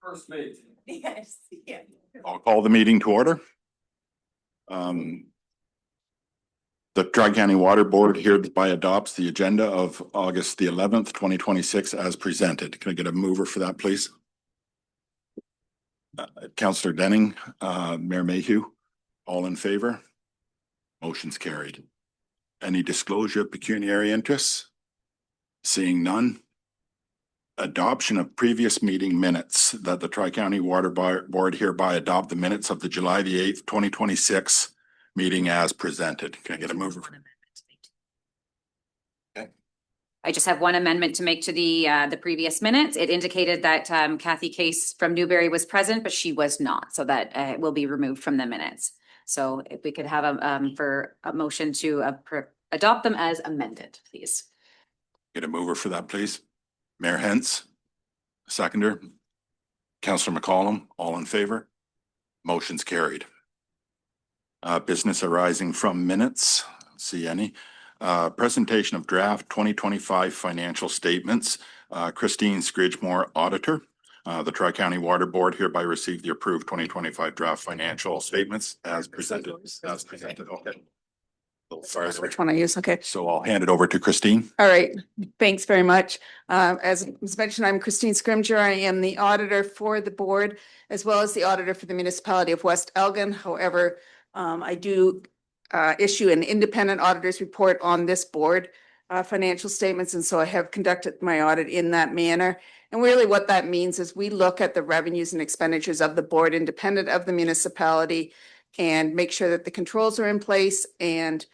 First mate. Yes, yeah. I'll call the meeting to order. The Tri-County Water Board hereby adopts the agenda of August the 11th, 2026 as presented. Can I get a mover for that, please? Councillor Denning, Mayor Mayhew, all in favor? Motion's carried. Any disclosure of pecuniary interests? Seeing none. Adoption of previous meeting minutes that the Tri-County Water Board hereby adopt the minutes of the July the 8th, 2026 meeting as presented. Can I get a mover? Okay. I just have one amendment to make to the previous minutes. It indicated that Kathy Case from Newberry was present, but she was not, so that will be removed from the minutes. So if we could have a motion to adopt them as amended, please. Get a mover for that, please. Mayor Hentz, seconder. Councillor McCollum, all in favor? Motion's carried. Business arising from minutes, see any. Presentation of draft 2025 financial statements. Christine Scridgemore, auditor. The Tri-County Water Board hereby received the approved 2025 draft financial statements as presented. Okay. Which one I use? Okay. So I'll hand it over to Christine. All right. Thanks very much. As was mentioned, I'm Christine Scrimgeour. I am the auditor for the board, as well as the auditor for the municipality of West Elgin. However, I do issue an independent auditor's report on this board financial statements. And so I have conducted my audit in that manner. And really what that means is we look at the revenues and expenditures of the board independent of the municipality and make sure that the controls are in place and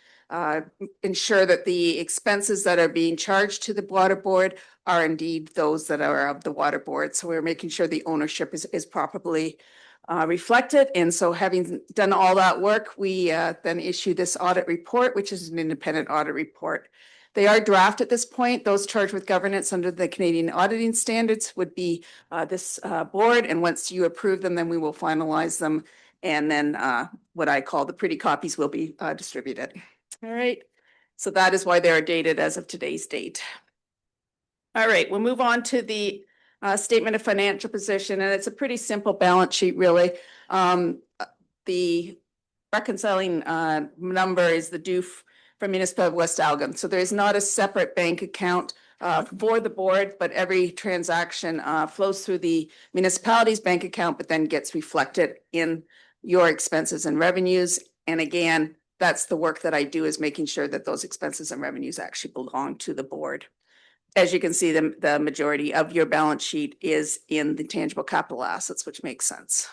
ensure that the expenses that are being charged to the water board are indeed those that are of the water board. So we're making sure the ownership is properly reflected. And so having done all that work, we then issue this audit report, which is an independent audit report. They are draft at this point. Those charged with governance under the Canadian auditing standards would be this board. And once you approve them, then we will finalize them. And then what I call the pretty copies will be distributed. All right. So that is why they are dated as of today's date. All right. We'll move on to the statement of financial position. And it's a pretty simple balance sheet, really. The reconciling number is the due from Municipal of West Elgin. So there is not a separate bank account for the board, but every transaction flows through the municipality's bank account, but then gets reflected in your expenses and revenues. And again, that's the work that I do, is making sure that those expenses and revenues actually belong to the board. As you can see, the majority of your balance sheet is in the tangible capital assets, which makes sense.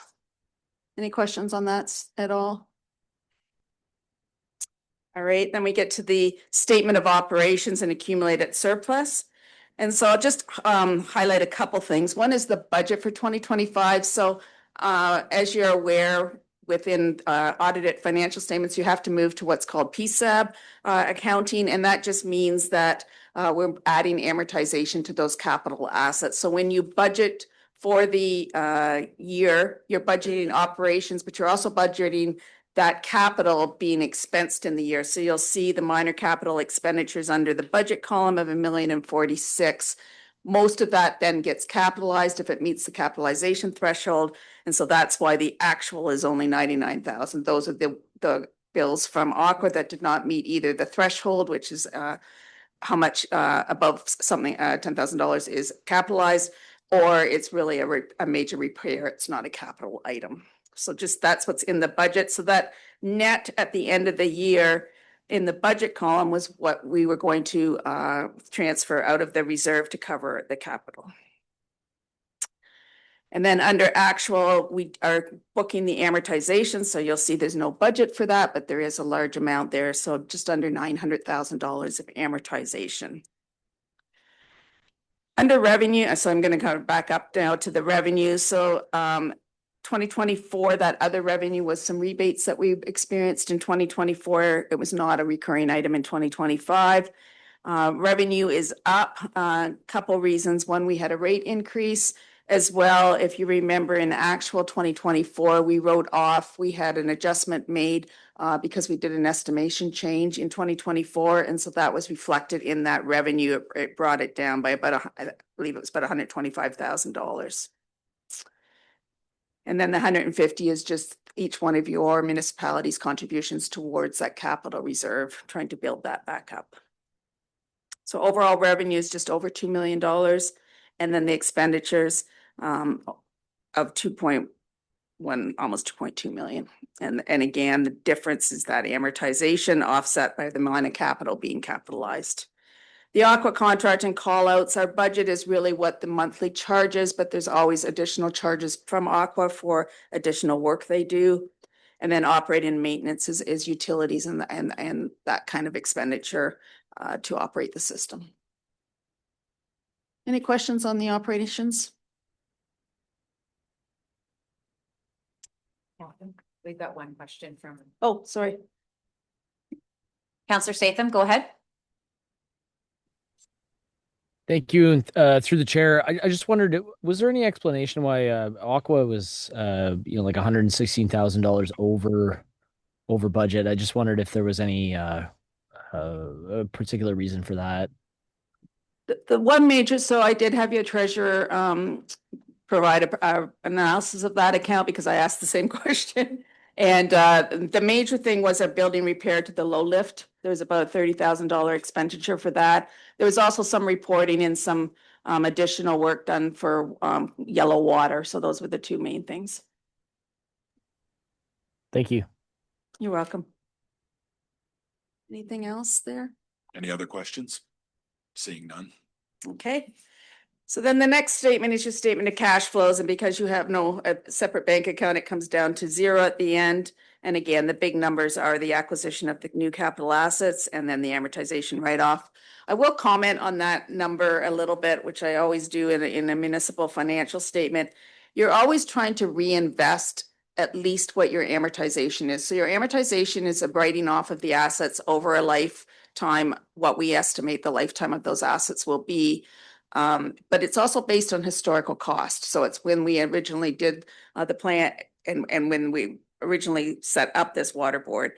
Any questions on that at all? All right, then we get to the statement of operations and accumulated surplus. And so I'll just highlight a couple things. One is the budget for 2025. So as you're aware, within audited financial statements, you have to move to what's called PSAB accounting. And that just means that we're adding amortization to those capital assets. So when you budget for the year, you're budgeting operations, but you're also budgeting that capital being expensed in the year. So you'll see the minor capital expenditures under the budget column of $1,046,000. Most of that then gets capitalized if it meets the capitalization threshold. And so that's why the actual is only $99,000. Those are the bills from Aqua that did not meet either the threshold, which is how much above something $10,000 is capitalized, or it's really a major repair. It's not a capital item. So just that's what's in the budget. So that net at the end of the year in the budget column was what we were going to transfer out of the reserve to cover the capital. And then under actual, we are booking the amortization. So you'll see there's no budget for that, but there is a large amount there. So just under $900,000 of amortization. Under revenue, so I'm going to kind of back up now to the revenue. So 2024, that other revenue was some rebates that we experienced in 2024. It was not a recurring item in 2025. Revenue is up, a couple reasons. One, we had a rate increase as well. If you remember in actual 2024, we wrote off, we had an adjustment made because we did an estimation change in 2024. And so that was reflected in that revenue. It brought it down by about, I believe it was about $125,000. And then the 150 is just each one of your municipalities' contributions towards that capital reserve, trying to build that back up. So overall revenue is just over $2 million. And then the expenditures of 2.1, almost 2.2 million. And again, the difference is that amortization offset by the amount of capital being capitalized. The Aqua contract and call outs, our budget is really what the monthly charges, but there's always additional charges from Aqua for additional work they do. And then operating and maintenance is utilities and that kind of expenditure to operate the system. Any questions on the operations? We've got one question from Oh, sorry. Councillor Statham. Go ahead. Thank you. And through the chair, I just wondered, was there any explanation why Aqua was like $116,000 over budget? I just wondered if there was any a particular reason for that. The one major, so I did have your treasurer provide a analysis of that account because I asked the same question. And the major thing was a building repair to the low lift. There was about a $30,000 expenditure for that. There was also some reporting and some additional work done for yellow water. So those were the two main things. Thank you. You're welcome. Anything else there? Any other questions? Seeing none. Okay. So then the next statement is your statement of cash flows. And because you have no separate bank account, it comes down to zero at the end. And again, the big numbers are the acquisition of the new capital assets and then the amortization write-off. I will comment on that number a little bit, which I always do in a municipal financial statement. You're always trying to reinvest at least what your amortization is. So your amortization is a writing off of the assets over a lifetime, what we estimate the lifetime of those assets will be. But it's also based on historical cost. So it's when we originally did the plant and when we originally set up this water board.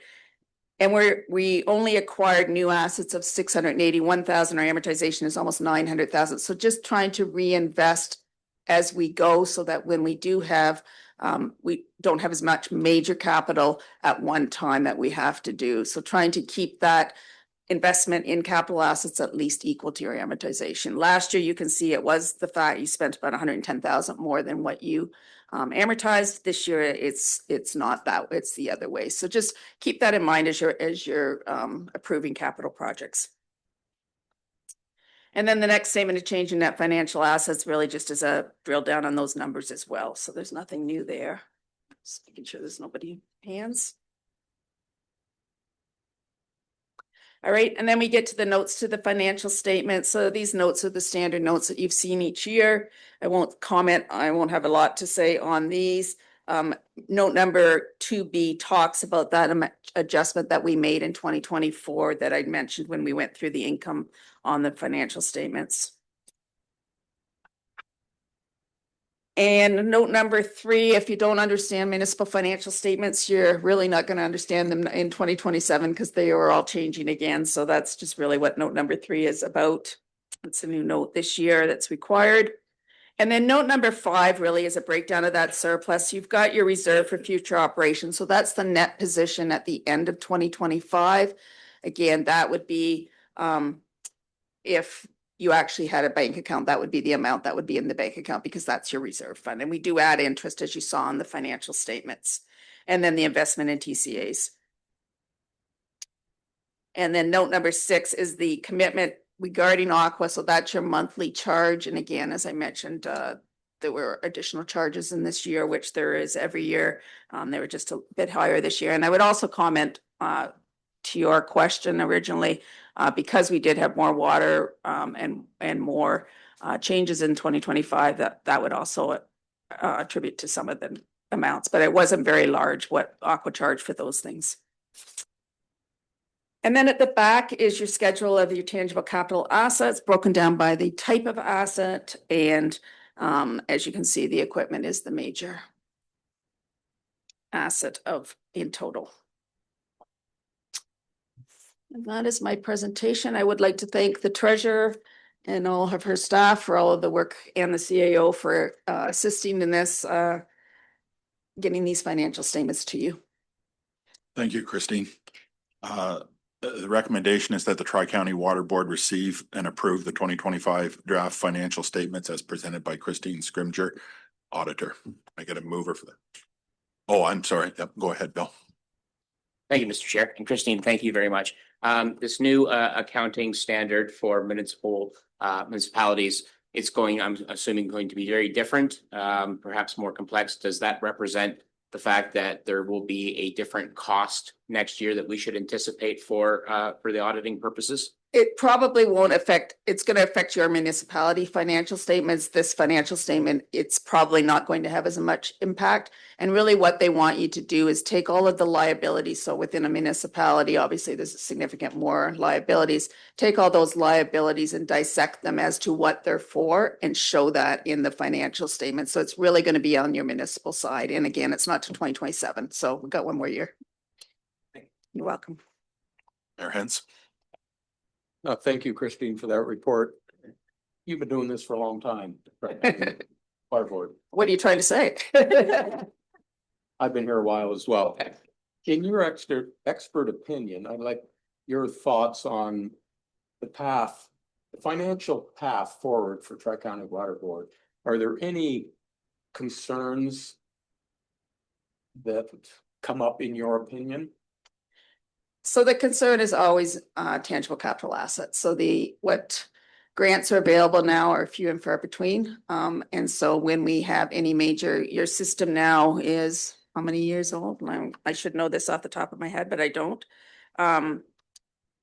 And we only acquired new assets of 681,000. Our amortization is almost 900,000. So just trying to reinvest as we go so that when we do have, we don't have as much major capital at one time that we have to do. So trying to keep that investment in capital assets at least equal to your amortization. Last year, you can see it was the fact you spent about 110,000 more than what you amortized. This year, it's not that, it's the other way. So just keep that in mind as you're approving capital projects. And then the next statement of change in net financial assets really just is a drill down on those numbers as well. So there's nothing new there. Just making sure there's nobody hands. All right, and then we get to the notes to the financial statement. So these notes are the standard notes that you've seen each year. I won't comment. I won't have a lot to say on these. Note number 2B talks about that adjustment that we made in 2024 that I mentioned when we went through the income on the financial statements. And note number 3, if you don't understand municipal financial statements, you're really not going to understand them in 2027 because they are all changing again. So that's just really what note number 3 is about. It's a new note this year that's required. And then note number 5 really is a breakdown of that surplus. You've got your reserve for future operations. So that's the net position at the end of 2025. Again, that would be if you actually had a bank account, that would be the amount that would be in the bank account because that's your reserve fund. And we do add interest as you saw in the financial statements. And then the investment in TCAs. And then note number 6 is the commitment regarding Aqua. So that's your monthly charge. And again, as I mentioned, there were additional charges in this year, which there is every year. They were just a bit higher this year. And I would also comment to your question originally, because we did have more water and more changes in 2025, that would also attribute to some of the amounts, but it wasn't very large what Aqua charged for those things. And then at the back is your schedule of your tangible capital assets broken down by the type of asset. And as you can see, the equipment is the major asset in total. And that is my presentation. I would like to thank the treasurer and all of her staff for all of the work and the CAO for assisting in this getting these financial statements to you. Thank you, Christine. The recommendation is that the Tri-County Water Board receive and approve the 2025 draft financial statements as presented by Christine Scrimger, Auditor. I get a mover for that. Oh, I'm sorry. Yep, go ahead, Bill. Thank you, Mr. Chair. And Christine, thank you very much. This new accounting standard for municipalities, it's going, I'm assuming, going to be very different, perhaps more complex. Does that represent the fact that there will be a different cost next year that we should anticipate for the auditing purposes? It probably won't affect, it's going to affect your municipality financial statements. This financial statement, it's probably not going to have as much impact. And really what they want you to do is take all of the liabilities. So within a municipality, obviously there's significant more liabilities. Take all those liabilities and dissect them as to what they're for and show that in the financial statement. So it's really going to be on your municipal side. And again, it's not to 2027. So we've got one more year. You're welcome. Mayor Hens. Thank you, Christine, for that report. You've been doing this for a long time. Water Board. What are you trying to say? I've been here a while as well. In your expert opinion, I'd like your thoughts on the path, the financial path forward for Tri-County Water Board. Are there any concerns that come up in your opinion? So the concern is always tangible capital assets. So what grants are available now are few and far between. And so when we have any major, your system now is how many years old? I should know this off the top of my head, but I don't. But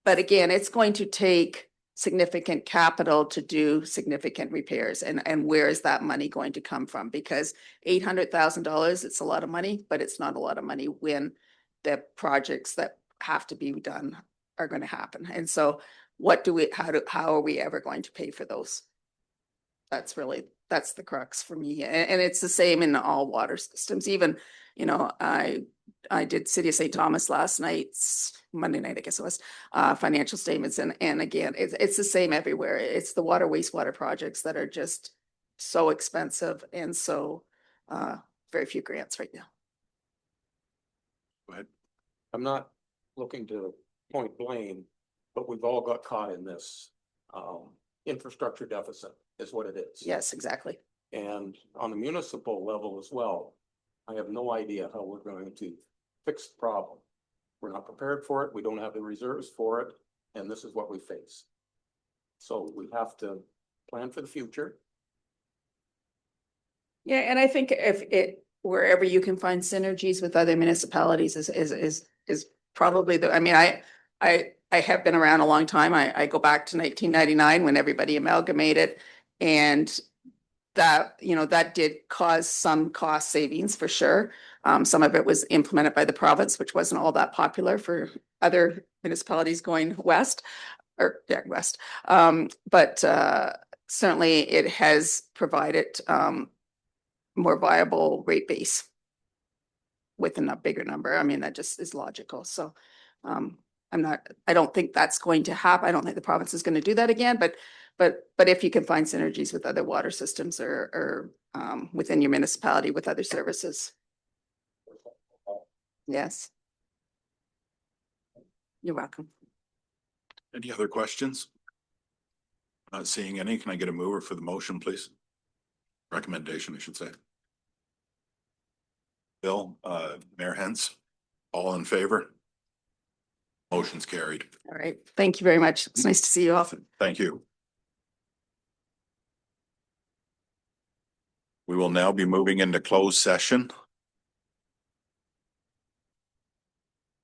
again, it's going to take significant capital to do significant repairs. And where is that money going to come from? Because $800,000, it's a lot of money, but it's not a lot of money when the projects that have to be done are going to happen. And so how are we ever going to pay for those? That's the crux for me. And it's the same in all water systems. Even, I did City of St. Thomas last night, Monday night, I guess it was, financial statements. And again, it's the same everywhere. It's the water wastewater projects that are just so expensive. And so very few grants right now. Go ahead. I'm not looking to point blame, but we've all got caught in this infrastructure deficit is what it is. Yes, exactly. And on the municipal level as well, I have no idea how we're going to fix the problem. We're not prepared for it. We don't have the reserves for it. And this is what we face. So we have to plan for the future. Yeah, and I think wherever you can find synergies with other municipalities is probably I have been around a long time. I go back to 1999 when everybody amalgamated, and that did cause some cost savings for sure. Some of it was implemented by the province, which wasn't all that popular for other municipalities going west. But certainly it has provided more viable rate base within a bigger number. I mean, that just is logical. So I don't think that's going to happen. I don't think the province is going to do that again, but if you can find synergies with other water systems or within your municipality with other services. Yes. You're welcome. Any other questions? Not seeing any. Can I get a mover for the motion, please? Recommendation, I should say. Bill, Mayor Hens, all in favor? Motion's carried. All right. Thank you very much. It's nice to see you all. Thank you. We will now be moving into closed session.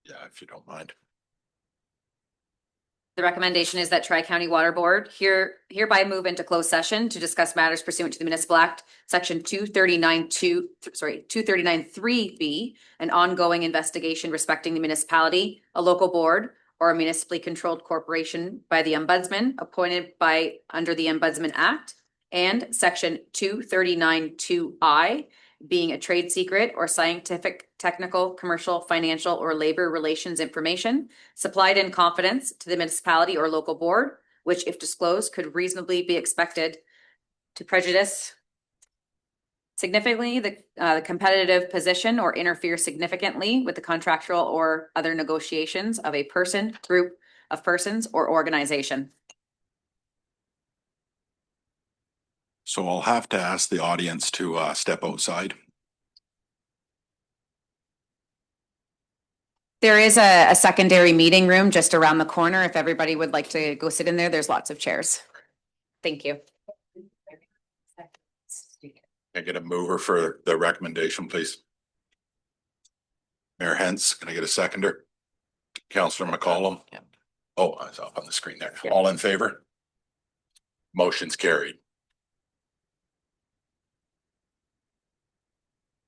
Yeah, if you don't mind. The recommendation is that Tri-County Water Board hereby move into closed session to discuss matters pursuant to the Municipal Act, Section 239(3)B, an ongoing investigation respecting the municipality, a local board, or a municipally controlled corporation by the Ombudsman appointed under the Ombudsman Act, and Section 239(2)I, being a trade secret or scientific, technical, commercial, financial, or labor relations information supplied in confidence to the municipality or local board, which, if disclosed, could reasonably be expected to prejudice significantly the competitive position or interfere significantly with the contractual or other negotiations of a person, group of persons, or organization. So I'll have to ask the audience to step outside. There is a secondary meeting room just around the corner. If everybody would like to go sit in there, there's lots of chairs. Thank you. Can I get a mover for the recommendation, please? Mayor Hens, can I get a seconder? Councillor McCollum? Oh, I was up on the screen there. Yeah. All in favor? Motion's carried.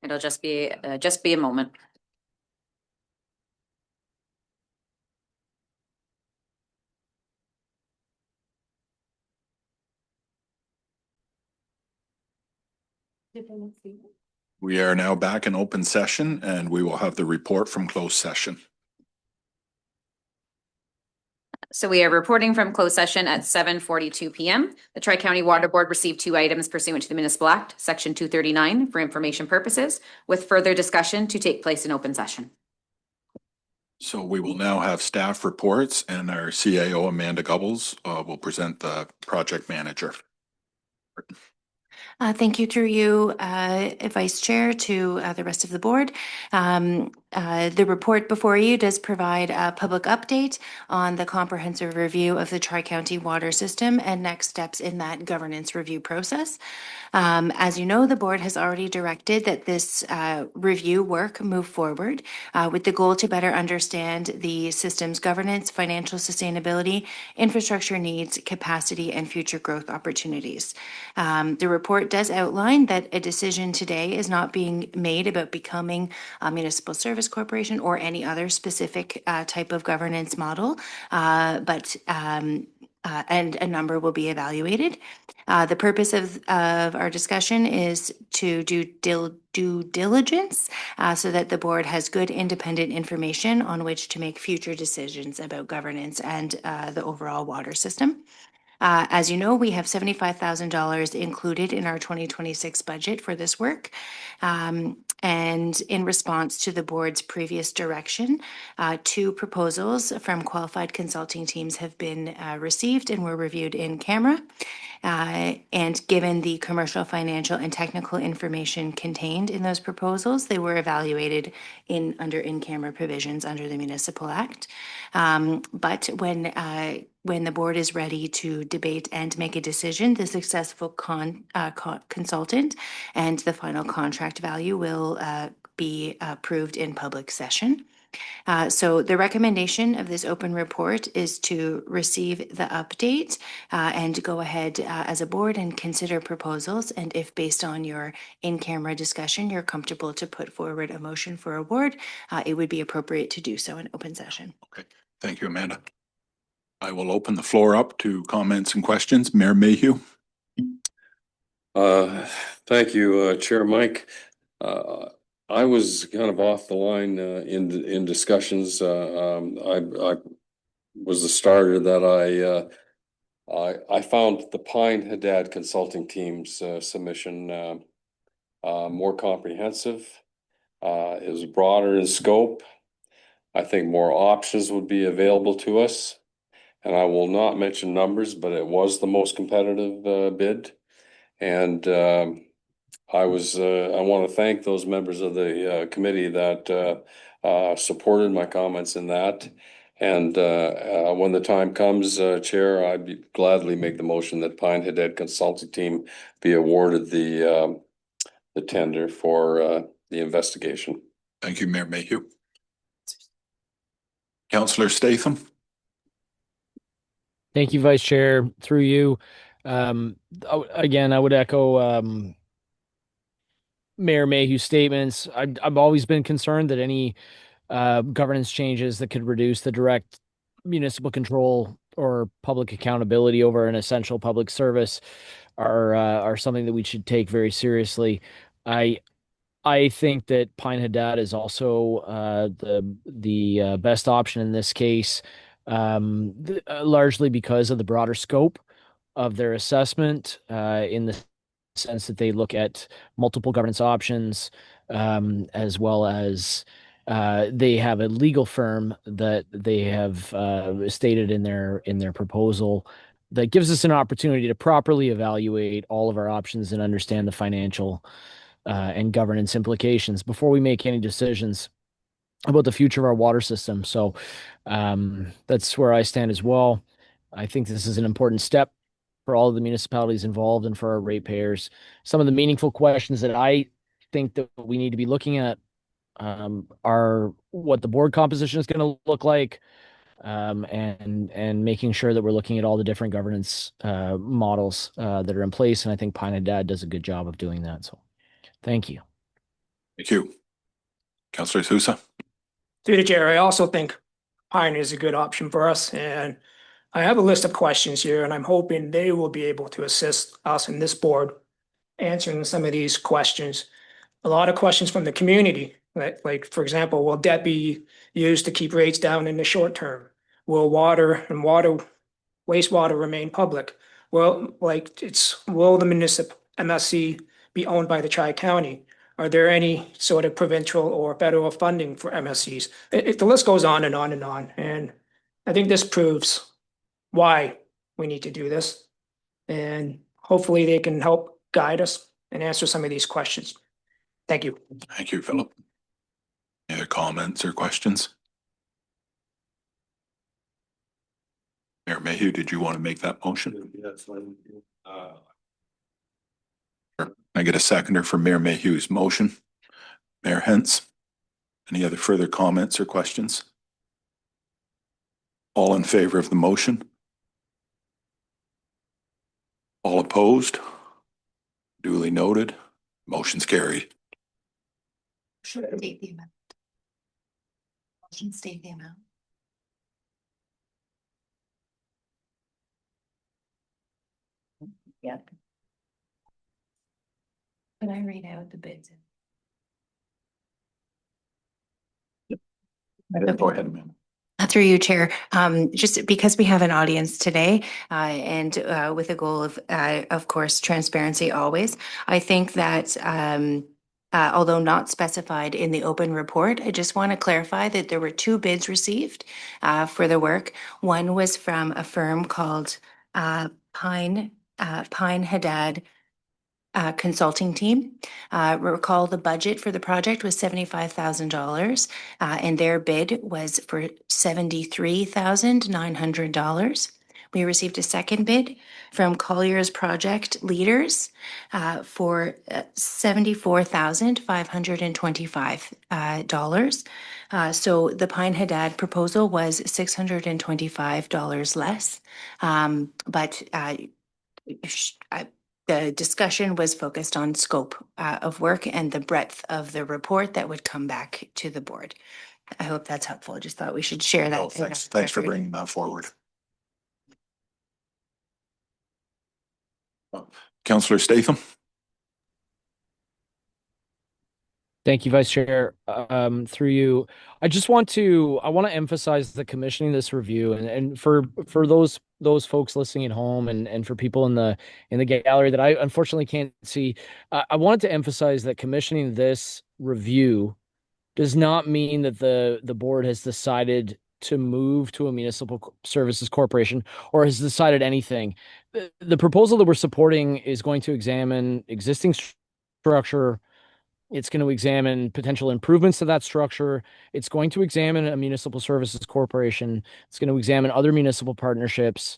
It'll just be a moment. We are now back in open session and we will have the report from closed session. So we are reporting from closed session at 7:42 PM. The Tri-County Water Board received 2 items pursuant to the Municipal Act, Section 239, for information purposes, with further discussion to take place in open session. So we will now have staff reports and our CAO Amanda Gubbles will present the project manager. Thank you through you, Vice Chair, to the rest of the board. The report before you does provide a public update on the comprehensive review of the Tri-County water system and next steps in that governance review process. As you know, the board has already directed that this review work move forward with the goal to better understand the system's governance, financial sustainability, infrastructure needs, capacity, and future growth opportunities. The report does outline that a decision today is not being made about becoming a municipal service corporation or any other specific type of governance model, but and a number will be evaluated. The purpose of our discussion is to do due diligence so that the board has good independent information on which to make future decisions about governance and the overall water system. As you know, we have $75,000 included in our 2026 budget for this work. And in response to the board's previous direction, 2 proposals from qualified consulting teams have been received and were reviewed in camera. And given the commercial, financial, and technical information contained in those proposals, they were evaluated under in-camera provisions under the Municipal Act. But when the board is ready to debate and make a decision, the successful consultant and the final contract value will be approved in public session. So the recommendation of this open report is to receive the update and go ahead as a board and consider proposals. And if based on your in-camera discussion, you're comfortable to put forward a motion for award, it would be appropriate to do so in open session. Okay, thank you, Amanda. I will open the floor up to comments and questions. Mayor Mayhew. Thank you, Chair Mike. I was kind of off the line in discussions. I was the starter that I found the Pine Haddad Consulting Team's submission more comprehensive. It was broader in scope. I think more options would be available to us. And I will not mention numbers, but it was the most competitive bid. And I want to thank those members of the committee that supported my comments in that. And when the time comes, Chair, I'd gladly make the motion that Pine Haddad Consulting Team be awarded the tender for the investigation. Thank you, Mayor Mayhew. Councillor Statham. Thank you, Vice Chair. Through you. Again, I would echo Mayor Mayhew's statements. I've always been concerned that any governance changes that could reduce the direct municipal control or public accountability over an essential public service are something that we should take very seriously. I think that Pine Haddad is also the best option in this case. Largely because of the broader scope of their assessment in the sense that they look at multiple governance options, as well as they have a legal firm that they have stated in their proposal that gives us an opportunity to properly evaluate all of our options and understand the financial and governance implications before we make any decisions about the future of our water system. So that's where I stand as well. I think this is an important step for all of the municipalities involved and for our ratepayers. Some of the meaningful questions that I think that we need to be looking at are what the board composition is going to look like, and making sure that we're looking at all the different governance models that are in place. And I think Pine and Dad does a good job of doing that. So thank you. Thank you. Councillor Sousa. Through the chair, I also think Pine is a good option for us, and I have a list of questions here, and I'm hoping they will be able to assist us in this board answering some of these questions. A lot of questions from the community, like for example, will debt be used to keep rates down in the short term? Will wastewater remain public? Will the municipal MSC be owned by the Tri-County? Are there any sort of provincial or federal funding for MSCs? The list goes on and on and on. And I think this proves why we need to do this. And hopefully they can help guide us and answer some of these questions. Thank you. Thank you, Philip. Any other comments or questions? Mayor Mayhew, did you want to make that motion? Yes. I get a seconder for Mayor Mayhew's motion. Mayor Hentz, any other further comments or questions? All in favor of the motion? All opposed? Duly noted. Motion's carried. State the amount. Motion state the amount. Yeah. Can I read out the bids? Go ahead, ma'am. Through you, Chair, just because we have an audience today, and with a goal of course, transparency always, I think that although not specified in the open report, I just want to clarify that there were 2 bids received for the work. One was from a firm called Pine Haddad consulting team. Recall the budget for the project was $75,000, and their bid was for $73,900. We received a second bid from Collier's Project Leaders for $74,525. So the Pine Haddad proposal was $625 less, but the discussion was focused on scope of work and the breadth of the report that would come back to the board. I hope that's helpful. I just thought we should share that. Oh, thanks for bringing that forward. Councillor Statham. Thank you, Vice Chair. Through you, I want to emphasize the commissioning this review, and for those folks listening at home, and for people in the gallery that I unfortunately can't see, I wanted to emphasize that commissioning this review does not mean that the board has decided to move to a municipal services corporation or has decided anything. The proposal that we're supporting is going to examine existing structure. It's going to examine potential improvements to that structure. It's going to examine a municipal services corporation. It's going to examine other municipal partnerships,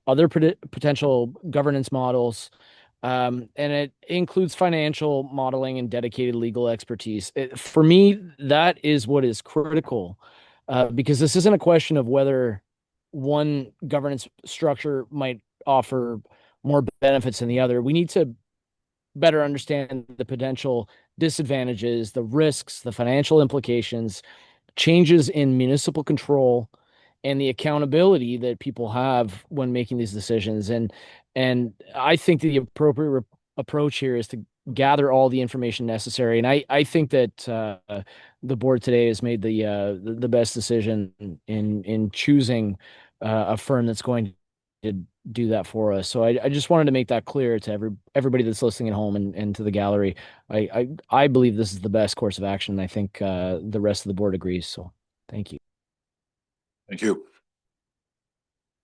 other potential governance models, and it includes financial modeling and dedicated legal expertise. For me, that is what is critical, because this isn't a question of whether one governance structure might offer more benefits than the other. We need to better understand the potential disadvantages, the risks, the financial implications, changes in municipal control, and the accountability that people have when making these decisions. And I think the appropriate approach here is to gather all the information necessary. And I think that the board today has made the best decision in choosing a firm that's going to do that for us. So I just wanted to make that clear to everybody that's listening at home and to the gallery. I believe this is the best course of action. I think the rest of the board agrees. So thank you. Thank you.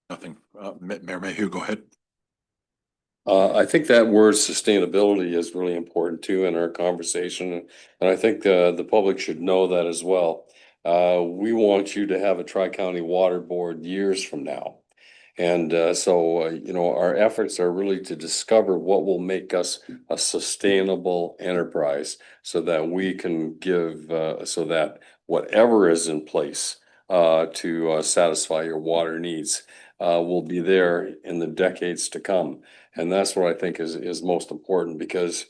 Nothing. Mayor Mayhew, go ahead. I think that word sustainability is really important too in our conversation, and I think the public should know that as well. We want you to have a Tri-County Water Board years from now. And so, you know, our efforts are really to discover what will make us a sustainable enterprise so that we can give, so that whatever is in place to satisfy your water needs will be there in the decades to come. And that's what I think is most important, because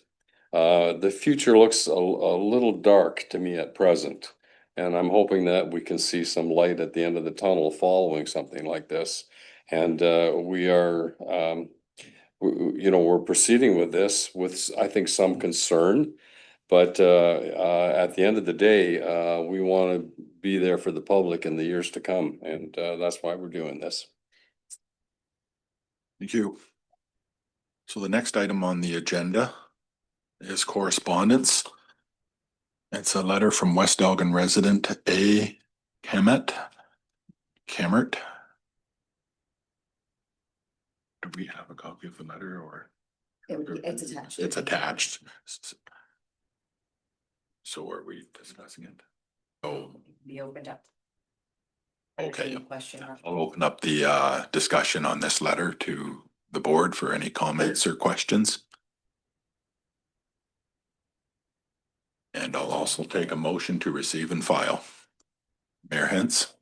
the future looks a little dark to me at present. And I'm hoping that we can see some light at the end of the tunnel following something like this. And we are, you know, we're proceeding with this with, I think, some concern. But at the end of the day, we want to be there for the public in the years to come. And that's why we're doing this. Thank you. So the next item on the agenda is correspondence. It's a letter from West Elgin resident A. Kammert. Do we have a copy of the letter, or? It's attached. It's attached. So are we discussing it? Oh, Be opened up. okay. Question. I'll open up the discussion on this letter to the board for any comments or questions. And I'll also take a motion to receive and file. Mayor Hentz.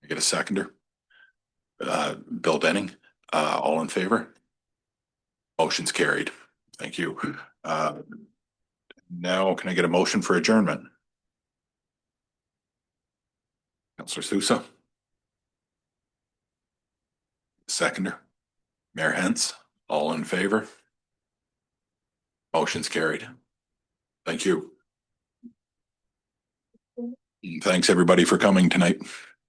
I get a seconder. Bill Denning, all in favor? Motion's carried. Thank you. Now can I get a motion for adjournment? Councillor Sousa. Seconder. Mayor Hentz, all in favor? Motion's carried. Thank you. Thanks everybody for coming tonight.